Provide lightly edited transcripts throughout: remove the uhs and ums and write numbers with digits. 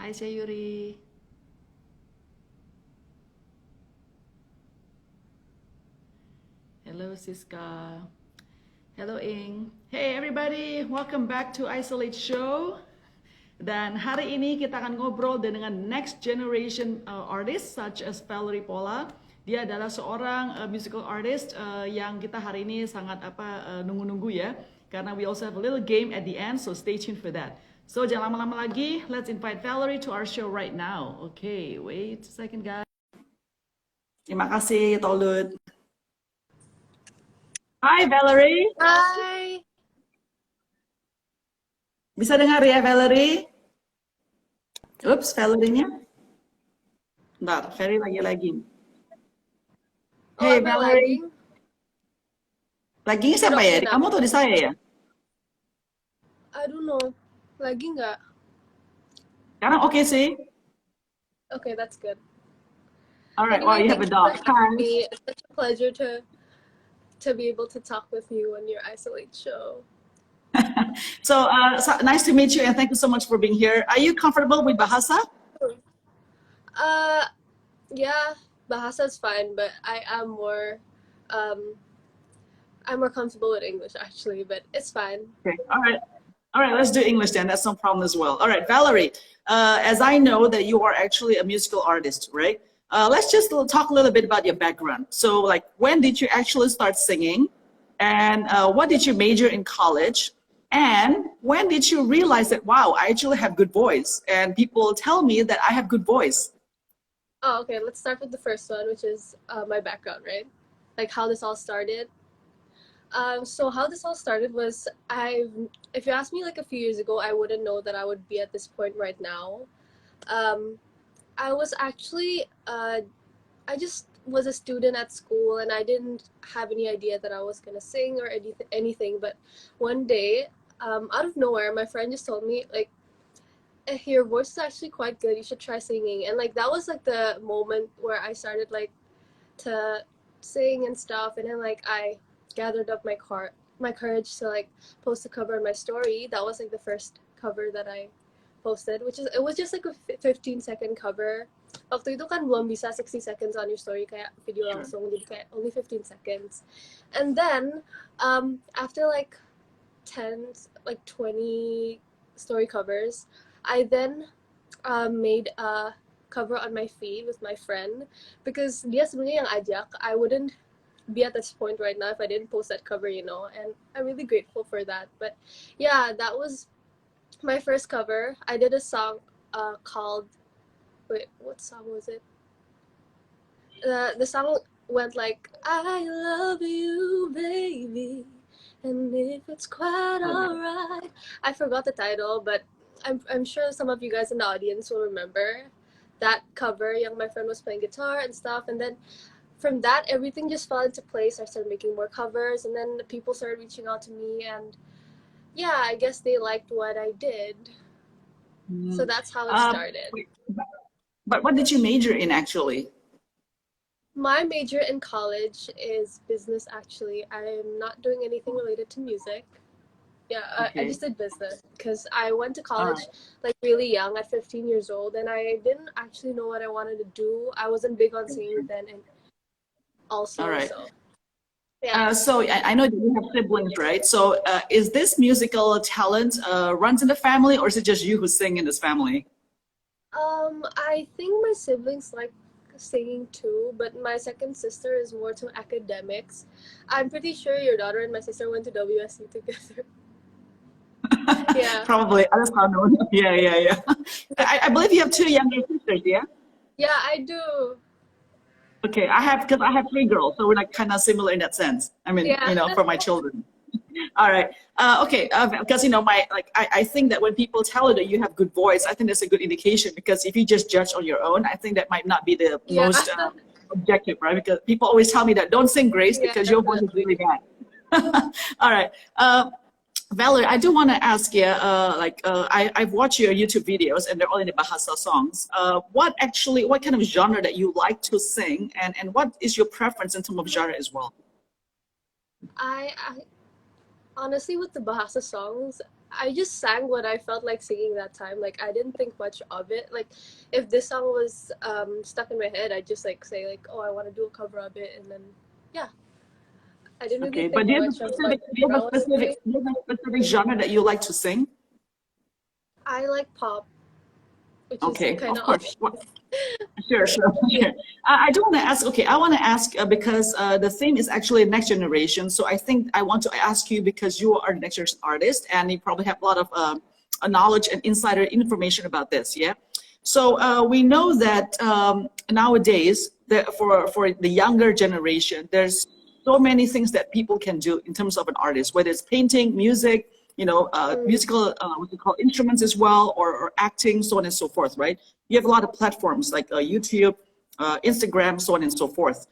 Hai Sayuri. Hello Siska. Hello Ing. Hey everybody, welcome back to Isolate Show. Dan hari ini kita akan ngobrol dengan next generation artist such as Valerie Pola. Dia adalah seorang musical artist yang kita hari ini sangat nunggu-nunggu ya. Karena we also have a little game at the end, so stay tuned for that. So jangan lama-lama lagi, let's invite Valerie to our show right now. Okay, wait a second guys. Terima kasih Tolut. Hi Valerie. Hai. Bisa dengar ya Valerie? Ups, Valerie-nya. Bentar, Valerie lagi. Hey Valerie. Laginya siapa ya? Di kamu atau di saya ya? I don't know. Lagi nggak? Sekarang oke sih. Okay, that's good. Alright, well you have a dog. Hi. It's such a pleasure to be able to talk with you on your Isolate show. So nice to meet you and thank you so much for being here. Are you comfortable with bahasa? Yeah, bahasa is fine, but I'm more comfortable with English actually, but it's fine. Okay, all right, let's do English then. That's no problem as well. All right, Valerie, as I know that you are actually a musical artist, right? Let's just talk a little bit about your background. So like, when did you actually start singing? And what did you major in college? And when did you realize that, wow, I actually have good voice? And people tell me that I have good voice. Oh, okay, let's start with the first one, which is my background, right? Like how this all started. So how this all started was, if you asked me like a few years ago, I wouldn't know that I would be at this point right now. I was actually, I just was a student at school and I didn't have any idea that I was gonna sing or anything. But one day, out of nowhere, my friend just told me like, hey, your voice is actually quite good. You should try singing. And like that was like the moment where I started like to sing and stuff. And then like I gathered up my courage to like post a cover on my story. That was like the first cover that I posted, it was just like a 15-second cover. Waktu itu kan belum bisa 60 seconds on your story kayak video langsung, jadi kayak only 15 seconds. And then after like 20 story covers, I then made a cover on my feed with my friend because dia sebenarnya yang ajak. I wouldn't be at this point right now if I didn't post that cover, you know, and I'm really grateful for that. But yeah, that was my first cover. I did a song called, wait, what song was it? The song went like, I love you, baby, and if it's quite alright. I forgot the title, but I'm sure some of you guys in the audience will remember that cover. Young, my friend was playing guitar and stuff, and then from that, everything just fell into place. I started making more covers, and then people started reaching out to me, and yeah, I guess they liked what I did. So that's how it started. But what did you major in actually? My major in college is business, actually. I'm not doing anything related to music. Yeah, okay. I just did business because I went to college like really young at 15 years old, and I didn't actually know what I wanted to do. I wasn't big on singing then, and also. All right. So, yeah. So I know that you have siblings, right? So is this musical talent runs in the family, or is it just you who sing in this family? I think my siblings like singing too, but my second sister is more to academics. I'm pretty sure your daughter and my sister went to WSC together. Yeah. Probably. I just don't know. Yeah. I believe you have two younger sisters, yeah? Yeah, I do. Okay, because I have 3 girls, so we're like kind of similar in that sense. I mean, you know, for my children. All right. Okay. Because you know, I think that when people tell you that you have good voice, I think that's a good indication. Because if you just judge on your own, I think that might not be the most objective, right? Because people always tell me that don't sing, Grace, because your voice is really bad. All right. Valerie, I do want to ask you, I've watched your YouTube videos and they're all in the Bahasa songs. What kind of genre that you like to sing, and what is your preference in terms of genre as well? I honestly, with the Bahasa songs, I just sang what I felt like singing that time. Like I didn't think much of it. Like if this song was stuck in my head, I'd just like say like, oh, I want to do a cover of it, and then yeah, I didn't really Okay, but think do you have a much of like specific, do you what have I a want to specific, say. do you have a specific genre that you like to sing? I like pop, which is Okay, kind of of course. obvious. Sure, sure, Yeah. sure. I do want to ask, okay, I want to ask because the theme is actually next generation. So I think I want to ask you because you are the next generation artist and you probably have a lot of knowledge and insider information about this, yeah? So we know that nowadays, for the younger generation, there's so many things that people can do in terms of an artist, whether it's painting, music, musical, what you call instruments as well, or acting, so on and so forth, right? You have a lot of platforms like YouTube, Instagram, so on and so forth.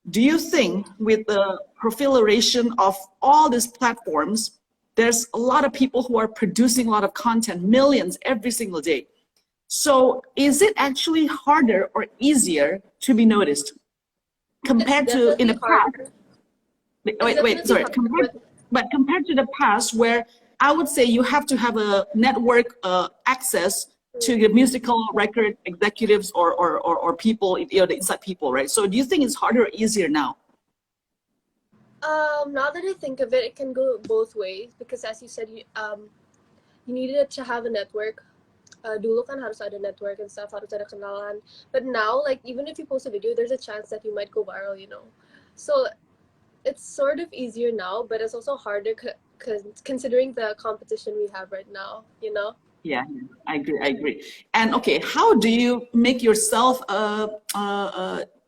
Do you think with the proliferation of all these platforms, there's a lot of people who are producing a lot of content, millions every single day. So is it actually harder or easier to be noticed It's compared to in definitely the past? harder. It's Wait, definitely sorry. harder, but But compared to the past, where I would say you have to have a network access to the musical record executives or people, the inside people, right? So do you think it's harder or easier now? now that I think of it, it can go both ways because, as you said, you needed to have a network. Dulu kan harus ada network and stuff, harus ada kenalan. But now, like even if you post a video, there's a chance that you might go viral, you know. So it's sort of easier now, but it's also harder considering the competition we have right now, you know. Yeah, I agree. I agree. And okay, how do you make yourself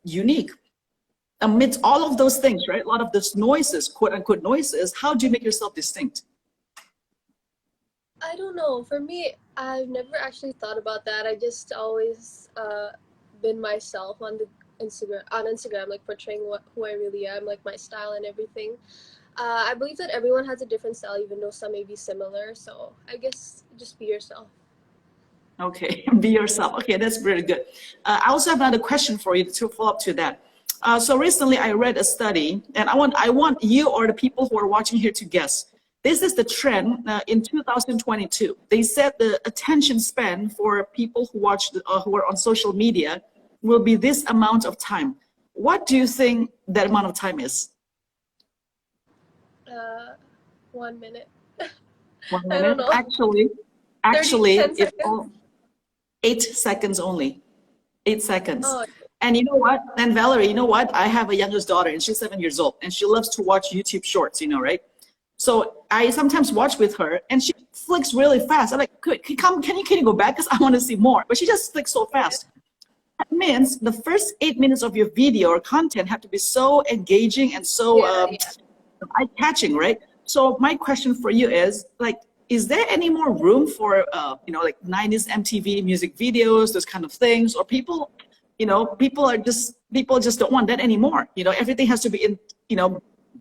unique amidst all of those things, right? A lot of those noises, quote unquote noises. How do you make yourself distinct? I don't know. For me, I've never actually thought about that. I just always been myself on the Instagram, like portraying who I really am, like my style and everything. I believe that everyone has a different style, even though some may be similar. So I guess just be yourself. Okay, be yourself. Okay, that's really good. I also have another question for you to follow up to that. So recently I read a study, and I want you or the people who are watching here to guess. This is the trend in 2022. They said the attention span for people who watch who are on social media will be this amount of time. What do you think that amount of time is? 1 minute. 1 I don't minute? know. Actually, 10 it's seconds. 8 seconds only. 8 seconds. Oh, And you know what? And Valerie, you know what? I have a youngest daughter and she's 7 years old and she loves to watch YouTube shorts, right? So I sometimes watch with her and she flicks really fast. I'm like, can you go back? Because I want to see more. But she just flicks so fast. That means the first 8 minutes of your video or content have to be so engaging and so eye-catching, right? So my question for you is, like, is there any more room for, like 90s MTV music videos, those kind of things, or people, people just don't want that anymore. Everything has to be in,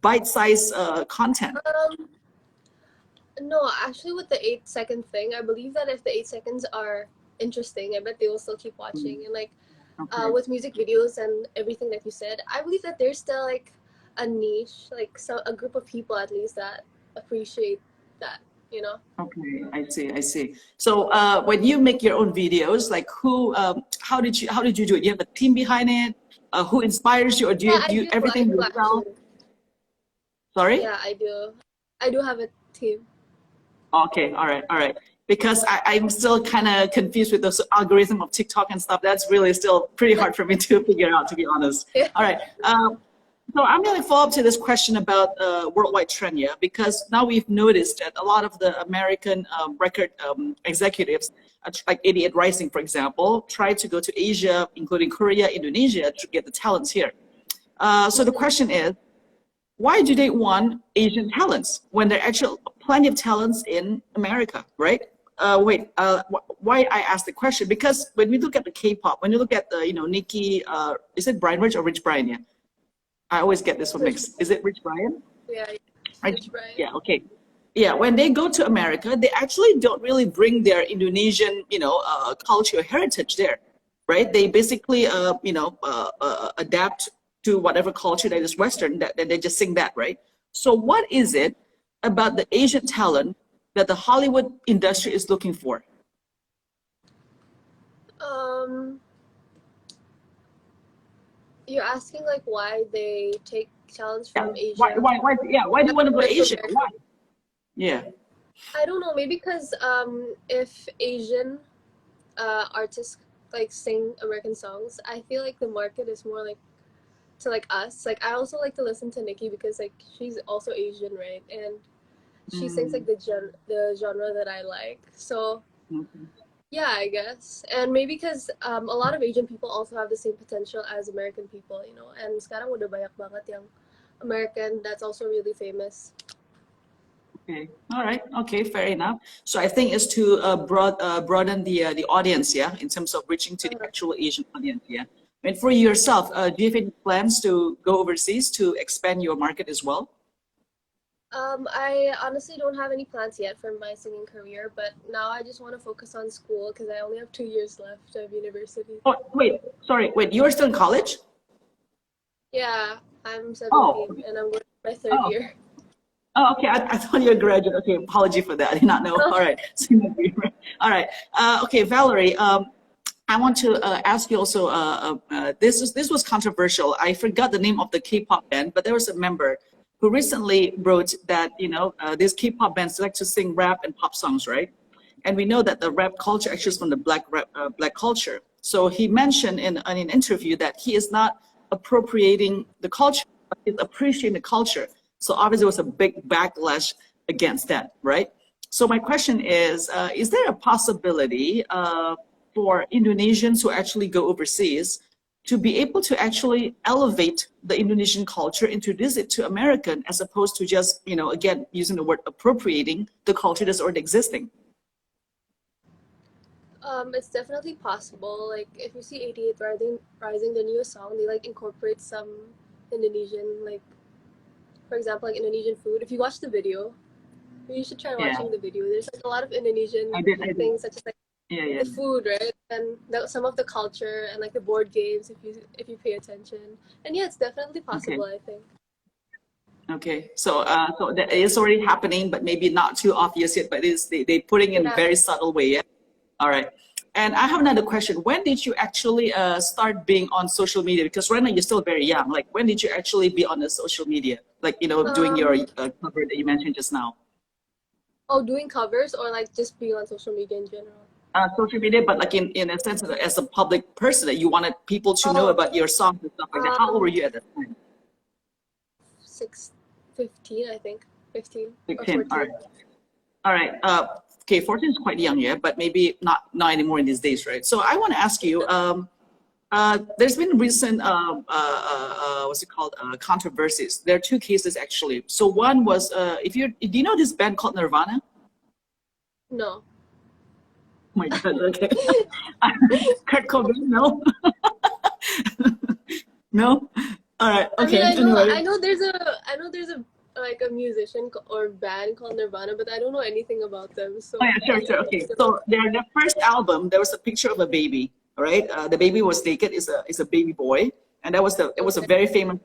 bite-sized content. no, actually, with the 8 second thing, I believe that if the 8 seconds are interesting, I bet they will still keep watching. And like with music videos and everything that you said, I believe that there's still like a niche, like a group of people at least that appreciate that, Okay, I see. So when you make your own videos, like how did you do it? Do you have a team behind it? Who inspires you, or do Yeah, you do everything yourself? actually. Sorry? Yeah, I do. I do have a team. Okay, all right. Because I'm still kind of confused with those algorithm of TikTok and stuff. That's really still pretty hard for me to figure out, to be honest. Yeah. All right. So I'm going to follow up to this question about worldwide trend, yeah, because now we've noticed that a lot of the American record executives, like 88 Rising, for example, try to go to Asia, including Korea, Indonesia, to get the talents here. So the question is, why do they want Asian talents when there are actually plenty of talents in America, right? Why I asked the question? Because when we look at the K-pop, when you look at the, Nicki, is it Brian Rich or Rich Brian? Yeah, I always get this one mixed. Is it Rich Brian? Yeah, Rich Brian. Yeah, okay. Yeah, when they go to America, they actually don't really bring their Indonesian, culture heritage there, right? They basically, adapt to whatever culture that is Western, that they just sing that, right? So what is it about the Asian talent that the Hollywood industry is looking for? You're asking like why they take talents from Yeah. Asia. Why do you want to go to Asia? America? Why? Yeah. I don't know. Maybe because if Asian artists like sing American songs, I feel like the market is more like to like us. Like I also like to listen to Nicki because like she's also Asian, right? And she sings like the genre that I like. So Okay. yeah, I guess. And maybe because a lot of Asian people also have the same potential as American people, you know. And sekarang udah banyak banget yang American that's also really famous. Okay. All right. Okay. Fair enough. So I think it's to broaden the audience, yeah, in terms of reaching to the actual Asian audience, yeah. And for yourself, do you have any plans to go overseas to expand your market as well? I honestly don't have any plans yet for my singing career, but now I just want to focus on school because I only have 2 years left of university. Oh, wait. Sorry. Wait. You're still in college? Yeah, I'm 17 Oh. and I'm going to my third Oh. year. Oh, okay. I thought you were a graduate. Okay, apology for that. I did not know. All right. All right. Okay, Valerie. I want to ask you also. This was controversial. I forgot the name of the K-pop band, but there was a member who recently wrote that these K-pop bands like to sing rap and pop songs, right? And we know that the rap culture actually is from the black culture. So he mentioned in an interview that he is not appropriating the culture, but he's appreciating the culture. So obviously there was a big backlash against that, right? So my question is there a possibility for Indonesians who actually go overseas to be able to actually elevate the Indonesian culture, introduce it to American, as opposed to just, again, using the word appropriating the culture that's already existing? It's definitely possible. Like if you see 88 Rising, the newest song, they like incorporate some Indonesian, like for example, like Indonesian food. If you watch the video, you should try watching the video. There's like a lot of Indonesian I did. things, such as like Yeah. the food, right, and some of the culture and like the board games. If you pay attention, and yeah, it's definitely possible. Okay. I think. Okay, so that is already happening, but maybe not too obvious yet. But they putting in a very subtle way. Yeah. All right. And I have another question. When did you actually start being on social media? Because right now you're still very young. Like when did you actually be on the social media? Like doing your cover that you mentioned just now. Oh, doing covers or like just being on social media in general? Social media, but like in a sense, as a public person, that you wanted people to know about your songs and stuff like that. How old were you at that time? 15, I think. 15 or 15. 14. All right. Okay, 14 is quite young, yeah, but maybe not anymore in these days, right? So I want to ask you, there's been recent, what's it called, controversies. There are two cases actually. So one was, do you know this band called Nirvana? No. Oh my God, okay. Kurt Cobain, no? No? All right, okay. I mean, anyway. I know there's a like a musician or band called Nirvana, but I don't know anything about them. So Oh yeah, sure. Okay. So their first album, there was a picture of a baby. All right, the baby was naked. Is a baby boy, and it was a very famous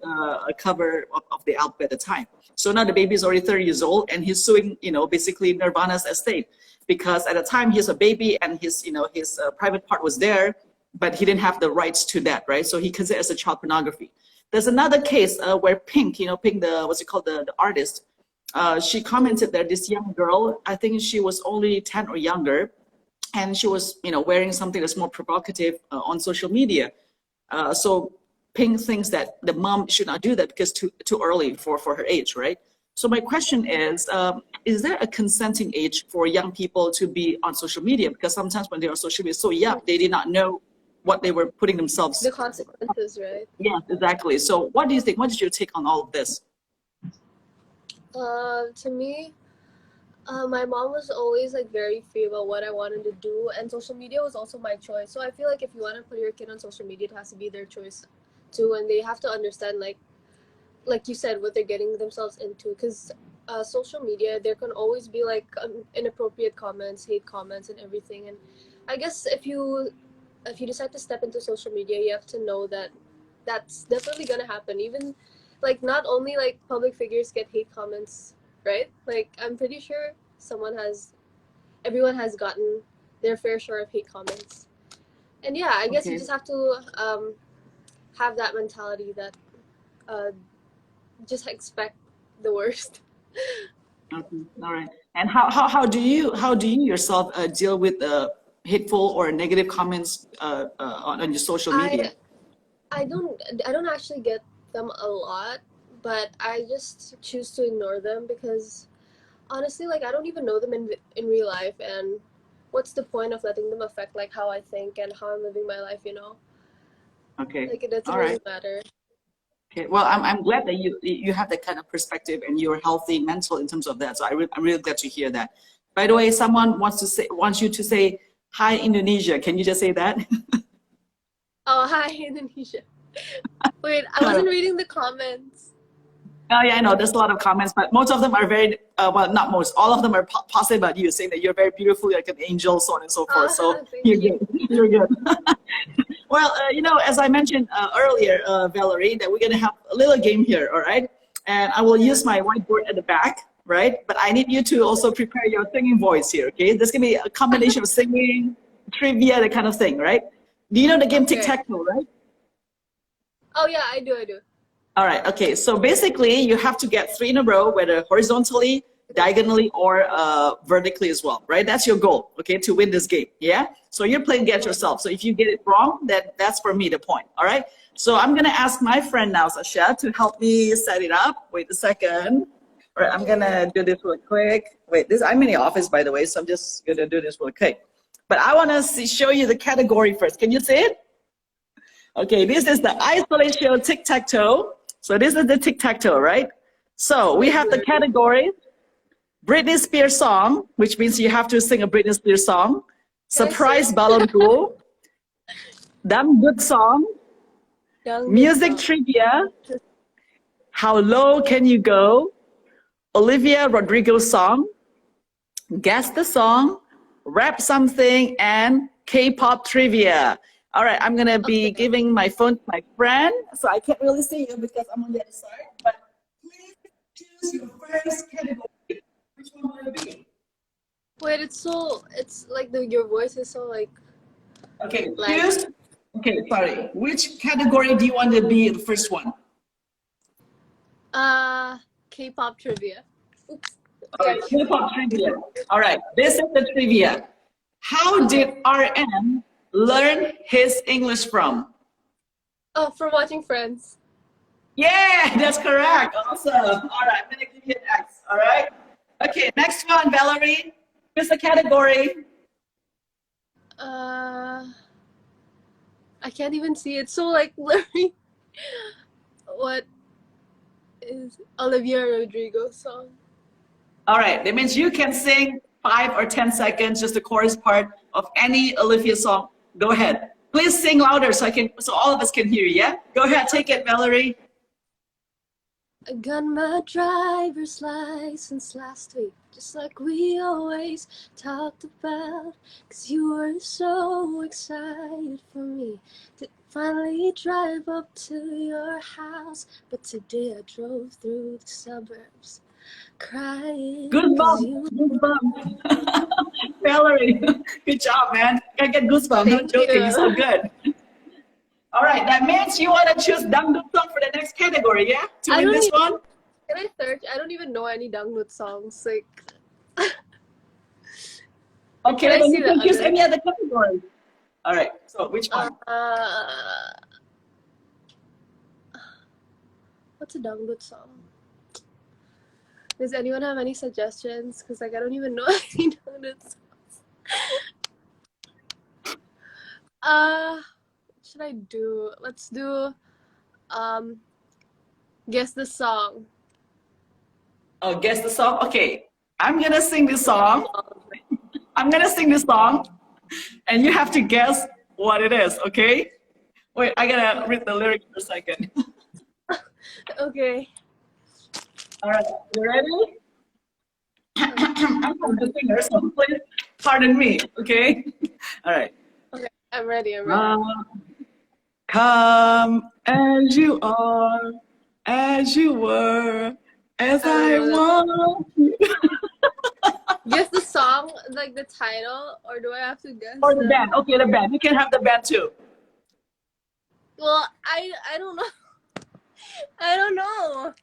cover of the album at the time. So now the baby is already 30 years old, and he's suing, basically Nirvana's estate, because at the time he's a baby and his private part was there, but he didn't have the rights to that, right? So he considered it as a child pornography. There's another case where Pink, Pink, the artist, she commented that this young girl, I think she was only 10 or younger, and she was, wearing something that's more provocative on social media. So Pink thinks that the mom should not do that because too early for her age, right? So my question is there a consenting age for young people to be on social media? Because sometimes when they're on social media so young, they did not know what they were putting themselves. The consequences, right? Yes, exactly. So what do you think? What is your take on all of this? To me, my mom was always like very free about what I wanted to do, and social media was also my choice. So I feel like if you want to put your kid on social media, it has to be their choice too, and they have to understand like you said, what they're getting themselves into. Because social media, there can always be like inappropriate comments, hate comments, and everything. And I guess if you decide to step into social media, you have to know that that's definitely gonna happen. Even like not only like public figures get hate comments, right? Like I'm pretty sure everyone has gotten their fair share of hate comments. And yeah, I guess you just have to have that mentality that just expect the worst. Okay. All right. And how do you yourself deal with hateful or negative comments on your social media? I don't actually get them a lot, but I just choose to ignore them because honestly, like, I don't even know them in real life, and what's the point of letting them affect like how I think and how I'm living my life, you know? Okay. Like, it doesn't All really right. matter. Okay. Well, I'm glad that you have that kind of perspective and you're healthy mental in terms of that. So I'm really glad to hear that. By the way, someone wants you to say hi Indonesia. Can you just say that? Oh, hi, Indonesia. Wait, I wasn't reading the comments. Oh yeah, I know. There's a lot of comments, but most of them are very well, not most. All of them are positive about you, saying that you're very beautiful, like an angel, so on and so forth. So you're good. You're good. Well, you know, as I mentioned earlier, Valerie, that we're gonna have a little game here, all right? And I will use my whiteboard at the back, right? But I need you to also prepare your singing voice here, okay? There's gonna be a combination of singing, trivia, that kind of thing, right? Do you know the game tic-tac-toe, right? Oh yeah, I do. All right, okay, so basically you have to get 3 in a row, whether horizontally, diagonally, or vertically as well, right? That's your goal, okay, to win this game, yeah? So you're playing against yourself. So if you get it wrong, then that's for me the point, all right? So I'm gonna ask my friend now, Sasha, to help me set it up. Wait a second. All right, I'm gonna do this real quick. Wait, I'm in the office, by the way, so I'm just gonna do this real quick. But I wanna show you the category first. Can you see it? Okay, this is the isolation tic-tac-toe. So this is the tic-tac-toe, right? So we have the category, Britney Spears song, which means you have to sing a Britney Spears song, surprise balon duo, dangdut song, music trivia, how low can you go, Olivia Rodrigo song, guess the song, rap something, and K-pop trivia. All right, I'm gonna be giving my phone to my friend, so I can't really see you because I'm on the other side, but please choose your first category. Which one will it be? Wait, it's like your voice is so like... Okay, choose. Okay, sorry. Which category do you want to be the first one? K-pop trivia. Oops. All right, K-pop trivia. All right, this is the trivia. How did RM learn his English from? Oh, from watching Friends. Yeah, that's correct. Awesome. All right, I'm gonna give you an X. All right. Okay, next one, Valerie. Here's the category. I can't even see it. So like blurry. What is Olivia Rodrigo's song? All right, that means you can sing 5 or 10 seconds, just the chorus part of any Olivia song. Go ahead. Please sing louder so all of us can hear you, yeah? Go ahead, take it, Valerie. I got my driver's license last week, just like we always talked about. 'Cause you were so excited for me to finally drive up to your house. But today I drove through the suburbs crying. Goosebumps. Goosebumps. Valerie, good job, man. I get goosebumps. I'm not joking. You're so good. All right, that means you want to choose dangdut song for the next category, yeah? To win this one? Can I search? I don't even know any dangdut songs. Like, okay, then you can choose any other category. All right, so which one? What's a dangdut song? Does anyone have any suggestions? Because like I don't even know any dangdut songs. What should I do? Let's do guess the song. Oh, guess the song? Okay, I'm gonna sing this song. I'm gonna sing this song, and you have to guess what it is, okay? Wait, I gotta read the lyrics for a second. Okay. All right, you ready? I'm not the singer, so please pardon me, okay? All right. Okay, I'm ready. Come as you are, as you were, as I want you. guess the song, like the title, or do I have to guess? Or the band. Okay, the band. You can have the band too. Well, I don't know. I don't know.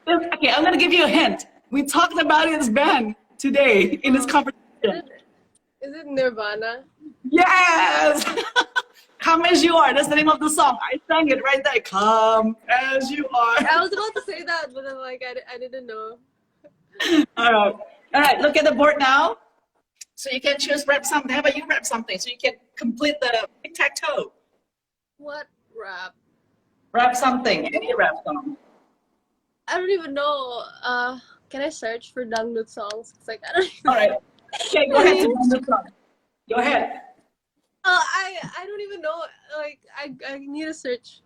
Okay, I'm gonna give you a hint. We talked about his band today in this conversation. Is it Nirvana? Yes! Come as you are. That's the name of the song. I sang it right there. Come as you are. I was about to say that, but then like I didn't know. All right. All right. Look at the board now. So you can choose rap something. How about you rap something so you can complete the tic-tac-toe? What rap? Rap something. Any rap song. I don't even know. Can I search for dangdut songs? It's like I don't even All right. Okay, go ahead. Go ahead. I don't even know. Like I need to search.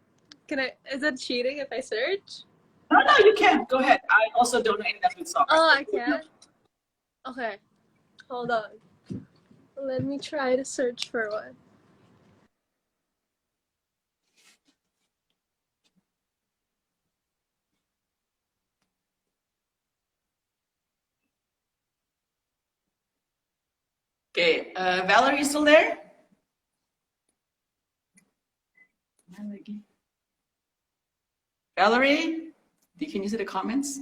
Can I? Is that cheating if I search? No, no, you can. Go ahead. I also don't know any dangdut songs. Oh, I can. Okay, hold on. Let me try to search for one. Okay, Valerie, you still there? Valerie, can you see the comments?